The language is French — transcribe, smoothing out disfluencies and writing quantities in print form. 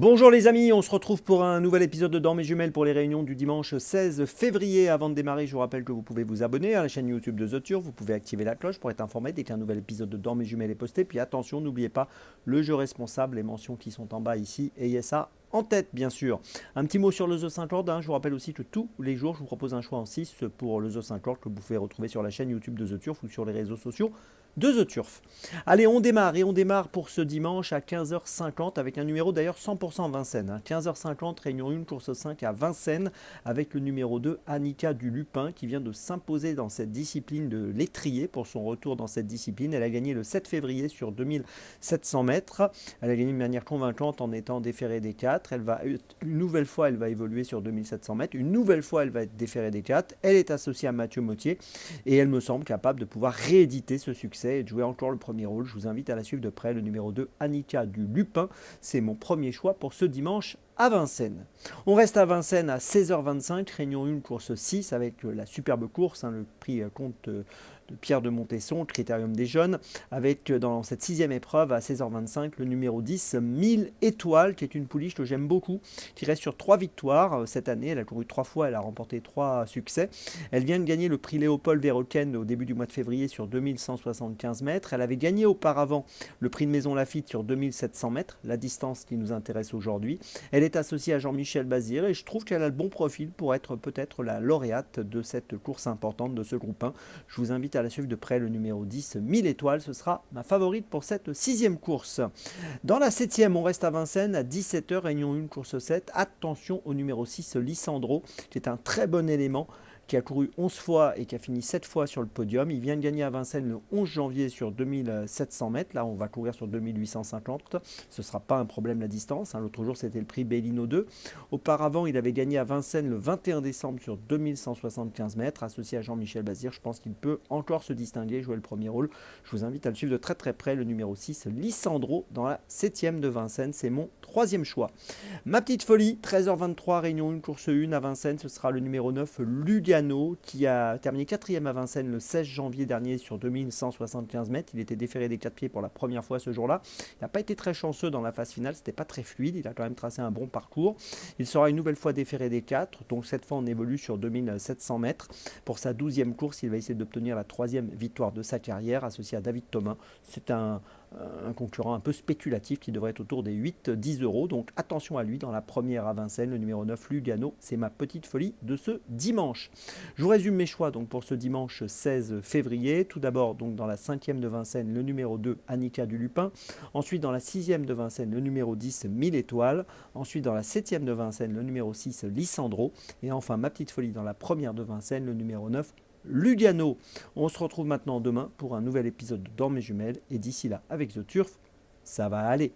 Bonjour les amis, on se retrouve pour un nouvel épisode de Dans mes jumelles pour les réunions du dimanche 16 février. Avant de démarrer, je vous rappelle que vous pouvez vous abonner à la chaîne YouTube de The Turf, vous pouvez activer la cloche pour être informé dès qu'un nouvel épisode de Dans mes jumelles est posté. Puis attention, n'oubliez pas le jeu responsable, les mentions qui sont en bas ici, ayez ça en tête bien sûr. Un petit mot sur le The 5 Lord, je vous rappelle aussi que tous les jours je vous propose un choix en 6 pour le The 5 Lord que vous pouvez retrouver sur la chaîne YouTube de The Turf ou sur les réseaux sociaux de The Turf. Allez, on démarre pour ce dimanche à 15h50 avec un numéro d'ailleurs 100% Vincennes. 15h50, réunion 1, course 5 à Vincennes avec le numéro 2, Annika du Lupin qui vient de s'imposer dans cette discipline de l'étrier pour son retour dans cette discipline. Elle a gagné le 7 février sur 2700 mètres. Elle a gagné de manière convaincante en étant déférée des 4. Une nouvelle fois, elle va évoluer sur 2700 mètres. Une nouvelle fois, elle va être déférée des 4. Elle est associée à Mathieu Mottier et elle me semble capable de pouvoir rééditer ce succès et de jouer encore le premier rôle. Je vous invite à la suivre de près, le numéro 2, Annika du Lupin. C'est mon premier choix pour ce dimanche à Vincennes. On reste à Vincennes à 16h25, réunion 1, course 6 avec la superbe course, le prix Comte de Pierre de Montesson, le Critérium des Jeunes, avec dans cette sixième épreuve à 16h25 le numéro 10, 1000 étoiles, qui est une pouliche que j'aime beaucoup, qui reste sur 3 victoires cette année. Elle a couru 3 fois, elle a remporté 3 succès. Elle vient de gagner le prix Léopold Verhoeven au début du mois de février sur 2175 mètres. Elle avait gagné auparavant le prix de Maison Lafitte sur 2700 mètres, la distance qui nous intéresse aujourd'hui. Elle est associée à Jean-Michel Bazir et je trouve qu'elle a le bon profil pour être peut-être la lauréate de cette course importante de ce groupe 1. Je vous invite à la suivre de près, le numéro 10, 1000 étoiles, ce sera ma favorite pour cette sixième course. Dans la septième, on reste à Vincennes à 17h, réunion 1, course 7. Attention au numéro 6, Lissandro, qui est un très bon élément, qui a couru 11 fois et qui a fini 7 fois sur le podium. Il vient de gagner à Vincennes le 11 janvier sur 2700 mètres. Là, on va courir sur 2850. Ce ne sera pas un problème la distance. L'autre jour, c'était le prix Bellino 2. Auparavant, il avait gagné à Vincennes le 21 décembre sur 2175 mètres. Associé à Jean-Michel Bazir, je pense qu'il peut encore se distinguer, jouer le premier rôle. Je vous invite à le suivre de très très près, le numéro 6, Lissandro, dans la 7e de Vincennes. C'est mon troisième choix. Ma petite folie, 13h23, réunion 1, course 1 à Vincennes. Ce sera le numéro 9, Lugano, qui a terminé 4e à Vincennes le 16 janvier dernier sur 2175 mètres. Il était déféré des 4 pieds pour la première fois ce jour-là. Il n'a pas été très chanceux dans la phase finale, c'était pas très fluide. Il a quand même tracé un bon parcours. Il sera une nouvelle fois déféré des 4, donc cette fois on évolue sur 2700 mètres. Pour sa 12e course, il va essayer d'obtenir la 3e victoire de sa carrière, associé à David Thomas. C'est un concurrent un peu spéculatif qui devrait être autour des 8-10 euros. Donc attention à lui dans la première à Vincennes, le numéro 9, Lugano. C'est ma petite folie de ce dimanche. Je vous résume mes choix donc pour ce dimanche 16 février. Tout d'abord, donc dans la 5e de Vincennes, le numéro 2, Annika du Lupin. Ensuite, dans la 6e de Vincennes, le numéro 10, 1000 étoiles. Ensuite, dans la 7e de Vincennes, le numéro 6, Lissandro. Et enfin, ma petite folie dans la première de Vincennes, le numéro 9, Lugano. On se retrouve maintenant demain pour un nouvel épisode de Dans mes jumelles. Et d'ici là, avec The Turf, ça va aller.